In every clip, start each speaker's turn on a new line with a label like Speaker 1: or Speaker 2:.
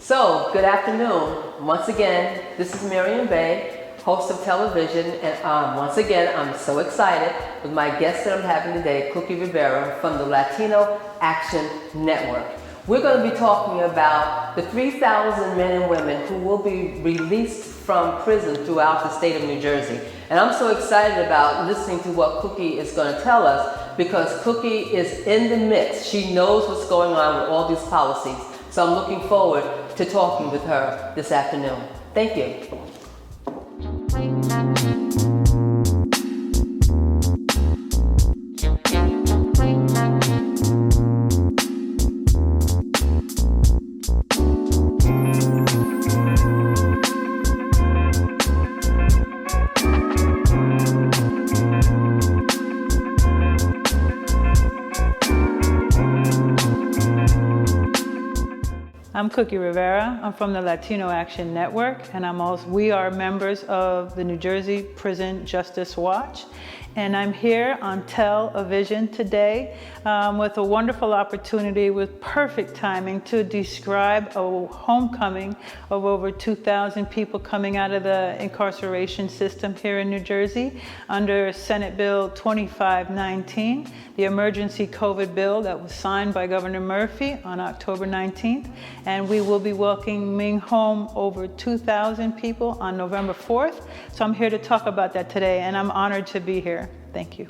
Speaker 1: So, good afternoon. Once again, this is Marion Bay, host of television, and once again, I'm so excited with my guest that I'm having today, Cuqui Rivera from the Latino Action Network. We're going to be talking about the 3,000 men and women who will be released from prison throughout the state of New Jersey. And I'm so excited about listening to what Cuqui is going to tell us, because Cuqui is in the mix. She knows what's going on with all these policies. So I'm looking forward to talking with her this afternoon. Thank you.
Speaker 2: I'm Cuqui Rivera. I'm from the Latino Action Network, and we are members of the New Jersey Prison Justice Watch. And I'm here on television today with a wonderful opportunity with perfect timing to describe a homecoming of over 2,000 people coming out of the incarceration system here in New Jersey under Senate Bill 2519, the emergency COVID bill that was signed by Governor Murphy on October 19th. And we will be welcoming home over 2,000 people on November 4th. So I'm here to talk about that today, and I'm honored to be here. Thank you.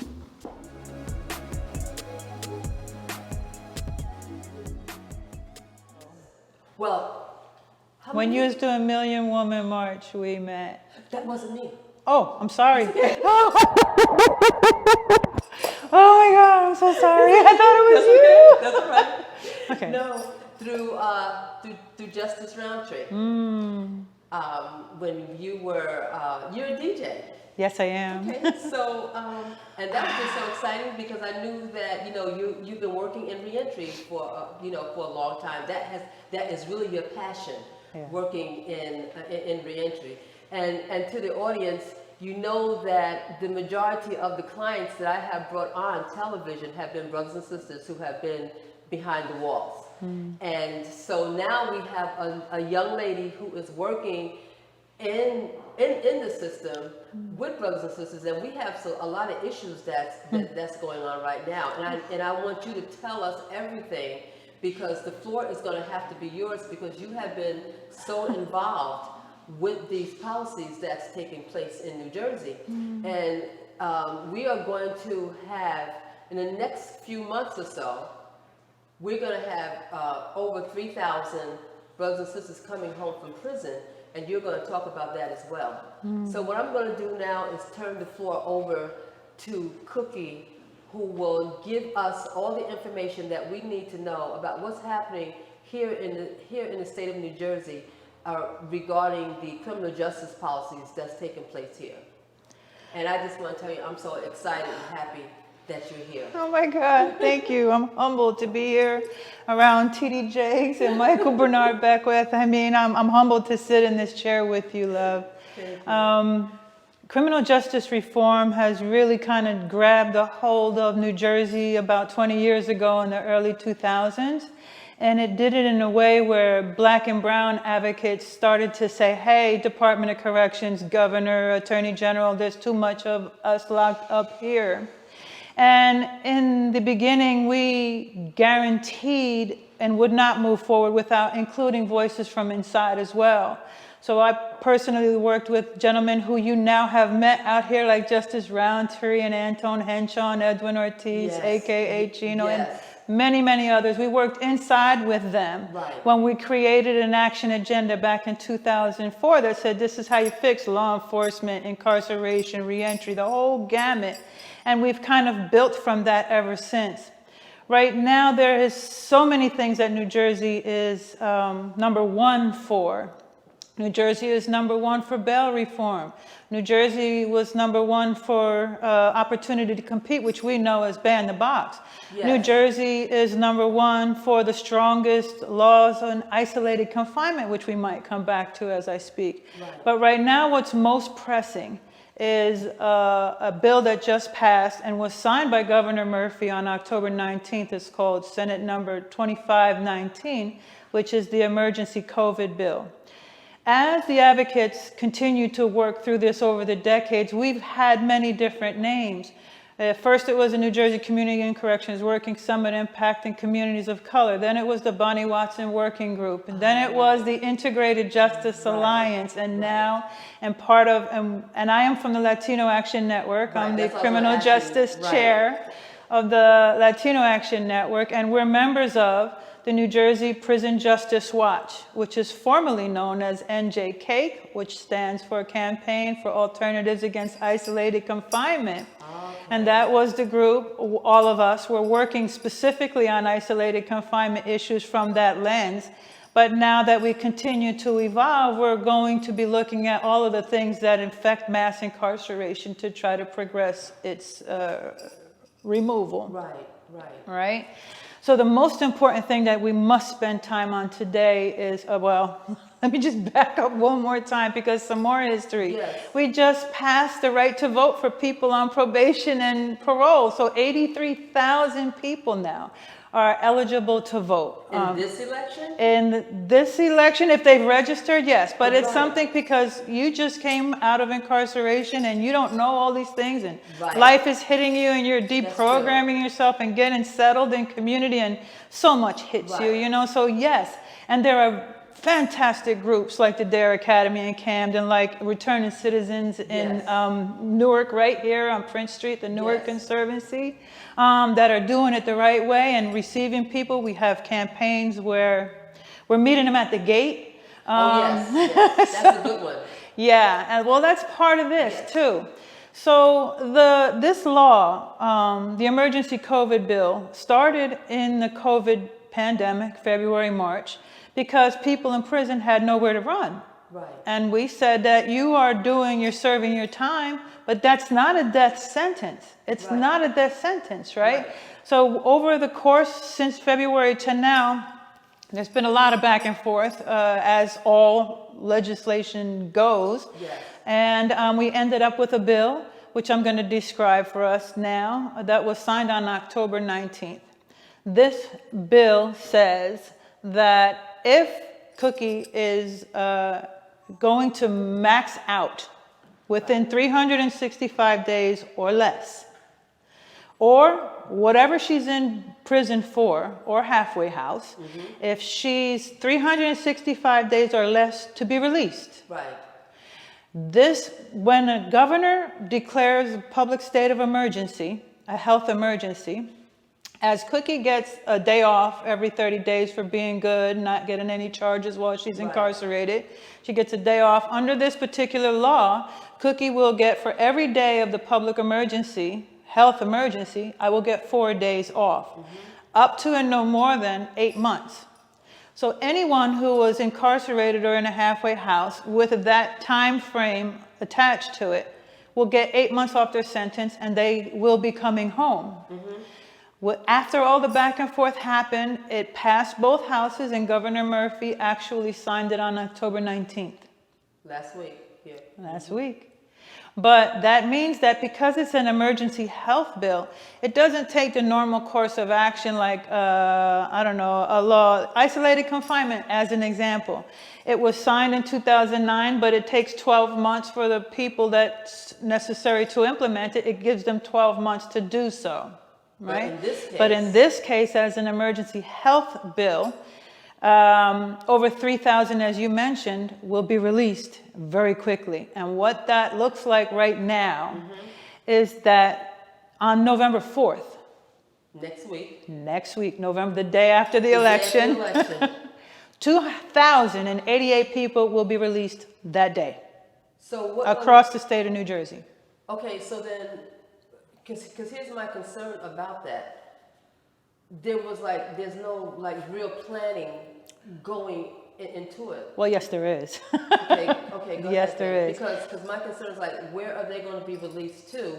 Speaker 1: Well,
Speaker 2: when you was doing Million Woman March, we met.
Speaker 1: That wasn't me.
Speaker 2: Oh, I'm sorry. Oh my God, I'm so sorry. I thought it was you.
Speaker 1: That's all right.
Speaker 2: Okay.
Speaker 1: No, through Justice Roundtree. When you were, you're a DJ.
Speaker 2: Yes, I am.
Speaker 1: Okay, so, and that was just so exciting because I knew that, you've been working in reentry for a long time. That is really your passion, working in reentry. And to the audience, you know that the majority of the clients that I have brought on television have been brothers and sisters who have been behind the walls. And so now we have a young lady who is working in the system with brothers and sisters, and we have a lot of issues that's going on right now. And I want you to tell us everything, because the floor is going to have to be yours, because you have been so involved with these policies that's taking place in New Jersey. And we are going to have, in the next few months or so, we're going to have over 3,000 brothers and sisters coming home from prison, and you're going to talk about that as well. So what I'm going to do now is turn the floor over to Cuqui, who will give us all the information that we need to know about what's happening here in the state of New Jersey regarding the criminal justice policies that's taking place here. And I just want to tell you, I'm so excited and happy that you're here.
Speaker 2: Oh my God, thank you. I'm humbled to be here around TD Jakes and Michael Bernard Beckwith. I mean, I'm humbled to sit in this chair with you, love. Criminal justice reform has really kind of grabbed a hold of New Jersey about 20 years ago in the early 2000s. And it did it in a way where Black and brown advocates started to say, hey, Department of Corrections, Governor, Attorney General, there's too much of us locked up here. And in the beginning, we guaranteed and would not move forward without including voices from inside as well. So I personally worked with gentlemen who you now have met out here, like Justice Roundtree and Anton Henshaw, Edwin Ortiz, AKA Chino, and many, many others. We worked inside with them when we created an action agenda back in 2004 that said this is how you fix law enforcement, incarceration, reentry, the whole gamut. And we've kind of built from that ever since. Right now, there is so many things that New Jersey is number one for. New Jersey is number one for bail reform. New Jersey was number one for opportunity to compete, which we know as ban the box. New Jersey is number one for the strongest laws on isolated confinement, which we might come back to as I speak. But right now, what's most pressing is a bill that just passed and was signed by Governor Murphy on October 19th. It's called Senate number 2519, which is the emergency COVID bill. As the advocates continue to work through this over the decades, we've had many different names. First, it was the New Jersey Community and Corrections Working Summit impacting communities of color. Then it was the Bonnie Watson Working Group. And then it was the Integrated Justice Alliance. And now, and I am from the Latino Action Network. I'm the Criminal Justice Chair of the Latino Action Network. And we're members of the New Jersey Prison Justice Watch, which is formerly known as NJCAKE, which stands for Campaign for Alternatives Against Isolated Confinement. And that was the group, all of us were working specifically on isolated confinement issues from that lens. But now that we continue to evolve, we're going to be looking at all of the things that affect mass incarceration to try to progress its removal. Right? So the most important thing that we must spend time on today is, let me just back up one more time because some more history.
Speaker 1: Yes.
Speaker 2: We just passed the right to vote for people on probation and parole. So 83,000 people now are eligible to vote.
Speaker 1: In this election?
Speaker 2: In this election, if they've registered, yes. But it's something because you just came out of incarceration and you don't know all these things and life is hitting you and you're deprogramming yourself and getting settled in community and so much hits you, you know. So yes, and there are fantastic groups like the Dare Academy in Camden, like Returning Citizens in Newark, right here on Prince Street, the Newark Conservancy, that are doing it the right way and receiving people. We have campaigns where we're meeting them at the gate.
Speaker 1: That's a good one.
Speaker 2: Yeah, and well, that's part of this too. So this law, the emergency COVID bill, started in the COVID pandemic, February, March, because people in prison had nowhere to run. And we said that you're serving your time, but that's not a death sentence. It's not a death sentence, right? So over the course since February to now, there's been a lot of back and forth, as all legislation goes. And we ended up with a bill, which I'm going to describe for us now, that was signed on October 19th. This bill says that if Cuqui is going to max out within 365 days or less, or whatever she's in prison for, or halfway house, if she's 365 days or less to be released. When a governor declares a public state of emergency, a health emergency, as Cuqui gets a day off every 30 days for being good, not getting any charges while she's incarcerated, she gets a day off. Under this particular law, Cuqui will get, for every day of the public emergency, health emergency, I will get 4 days off, up to and no more than 8 months. So anyone who was incarcerated or in a halfway house with that time frame attached to it will get 8 months off their sentence and they will be coming home. After all the back and forth happened, it passed both houses and Governor Murphy actually signed it on October 19th.
Speaker 1: Last week.
Speaker 2: Last week. But that means that because it's an emergency health bill, it doesn't take the normal course of action like, I don't know, a law, isolated confinement as an example. It was signed in 2009, but it takes 12 months for the people that's necessary to implement it. It gives them 12 months to do so. Right? But in this case, as an emergency health bill, over 3,000, as you mentioned, will be released very quickly. And what that looks like right now is that on November 4th, next week, November, the day after the election, 2,088 people will be released that day.
Speaker 1: So
Speaker 2: across the state of New Jersey.
Speaker 1: Okay, so then, because here's my concern about that. There's no real planning going into it.
Speaker 2: Well, yes, there is.
Speaker 1: Okay, go
Speaker 2: yes,
Speaker 1: ahead.
Speaker 2: There is.
Speaker 1: Because my concern is where are they going to be released to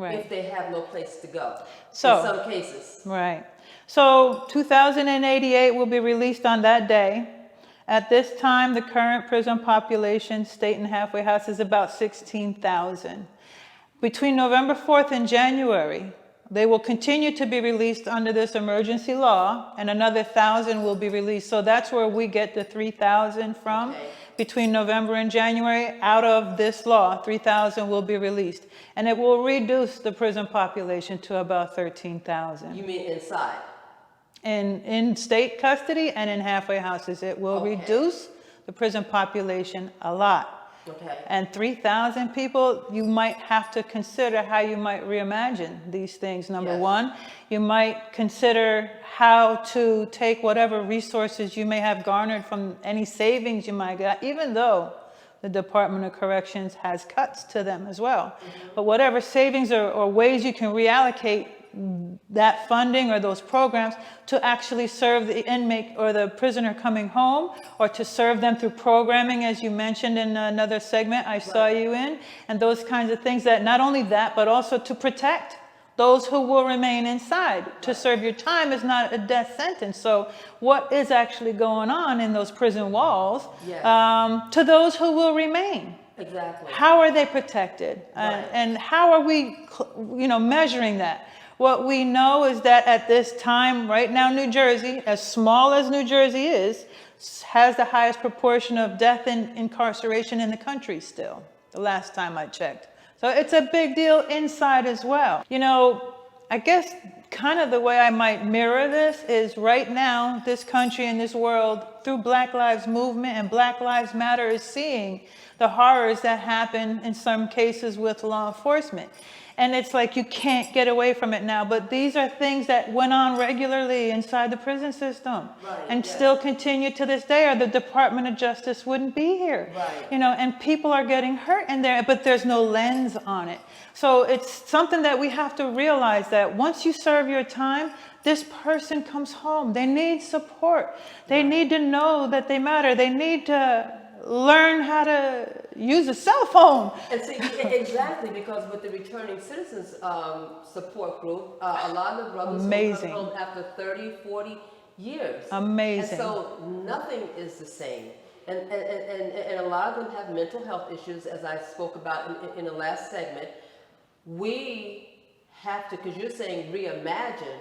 Speaker 1: if they have no place to go? So, in some cases.
Speaker 2: Right. So 2,088 will be released on that day. At this time, the current prison population, state and halfway house, is about 16,000. Between November 4th and January, They will continue to be released under this emergency law, and another 1,000 will be released. So that's where we get the 3,000 from.
Speaker 1: Okay.
Speaker 2: Between November and January, out of this law, 3,000 will be released. And it will reduce the prison population to about 13,000.
Speaker 1: You mean inside?
Speaker 2: In state custody and in halfway houses, it will
Speaker 1: Okay.
Speaker 2: reduce the prison population a lot.
Speaker 1: Okay.
Speaker 2: And 3,000 people, you might have to consider how you might reimagine these things. Number
Speaker 1: Yes.
Speaker 2: one, you might consider how to take whatever resources you may have garnered from any savings you might get, even though the Department of Corrections has cuts to them as well.
Speaker 1: Mm-hmm.
Speaker 2: But whatever savings or ways you can reallocate that funding or those programs to actually serve the inmate or the prisoner coming home, or to serve them through programming, as you mentioned in another segment I saw you in, and those kinds of things. That not only that, but also to protect those who will remain inside. To serve your time is not a death sentence. So what is actually going on in those prison walls,
Speaker 1: Yes.
Speaker 2: To those who will remain?
Speaker 1: Exactly.
Speaker 2: How are they protected?
Speaker 1: Right.
Speaker 2: And how are we, measuring that? What we know is that at this time, right now, New Jersey, as small as New Jersey is, has the highest proportion of death and incarceration in the country still, the last time I checked. So it's a big deal inside as well. I guess kind of the way I might mirror this is right now, this country and this world, through Black Lives Movement and Black Lives Matter, is seeing the horrors that happen in some cases with law enforcement. And it's like you can't get away from it now. But these are things that went on regularly inside the prison system,
Speaker 1: Right,
Speaker 2: and
Speaker 1: yes.
Speaker 2: still continue to this day, or the Department of Justice wouldn't be here.
Speaker 1: Right.
Speaker 2: And people are getting hurt in there, but there's no lens on it. So it's something that we have to realize, that once you serve your time, this person comes home. They need support. They need to know that they matter. They need to learn how to use a cell phone.
Speaker 1: And see, exactly, because with the returning citizens support group, a lot of the brothers
Speaker 2: Amazing.
Speaker 1: who come home after 30, 40 years.
Speaker 2: Amazing.
Speaker 1: And so nothing is the same. And a lot of them have mental health issues, as I spoke about in the last segment. We have to, because you're saying reimagine,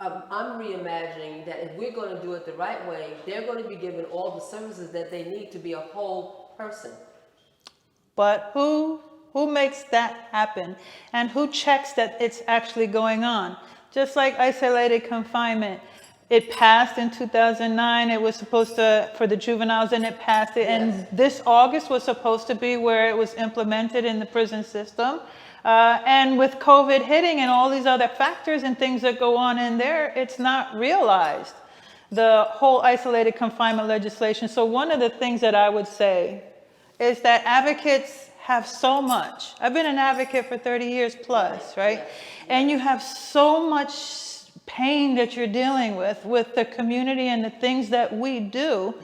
Speaker 1: I'm reimagining that if we're going to do it the right way, they're going to be given all the services that they need to be a whole person.
Speaker 2: But who makes that happen? And who checks that it's actually going on? Just like isolated confinement. It passed in 2009. It was supposed to, for the juveniles, and it passed it.
Speaker 1: Yes.
Speaker 2: And this August was supposed to be where it was implemented in the prison system. And with COVID hitting and all these other factors and things that go on in there, it's not realized, the whole isolated confinement legislation. So one of the things that I would say is that advocates have so much. I've been an advocate for 30 years plus, right? And you have so much pain that you're dealing with the community and the things that we do,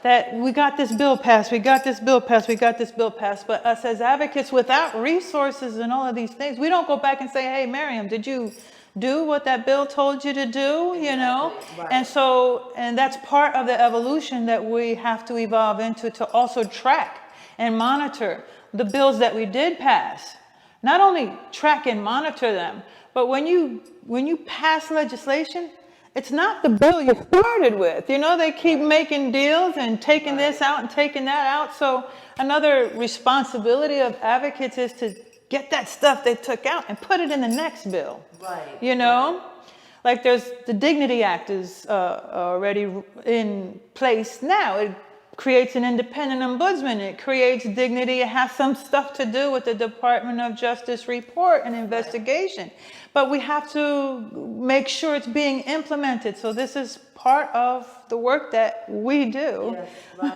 Speaker 2: that we got this bill passed, we got this bill passed, we got this bill passed. But us as advocates, without resources and all of these things, we don't go back and say, hey, Miriam, did you do what that bill told you to do?
Speaker 1: Right.
Speaker 2: And that's part of the evolution that we have to evolve into, to also track and monitor the bills that we did pass. Not only track and monitor them, but when you pass legislation, it's not the bill you started with. They keep making deals and taking this out and taking that out. So another responsibility of advocates is to get that stuff they took out and put it in the next bill.
Speaker 1: Right.
Speaker 2: Like there's the Dignity Act is already in place now. It creates an independent ombudsman. It creates dignity. It has some stuff to do with the Department of Justice report and investigation. But we have to make sure it's being implemented. So this is part of the work that we do.
Speaker 1: Yes, right.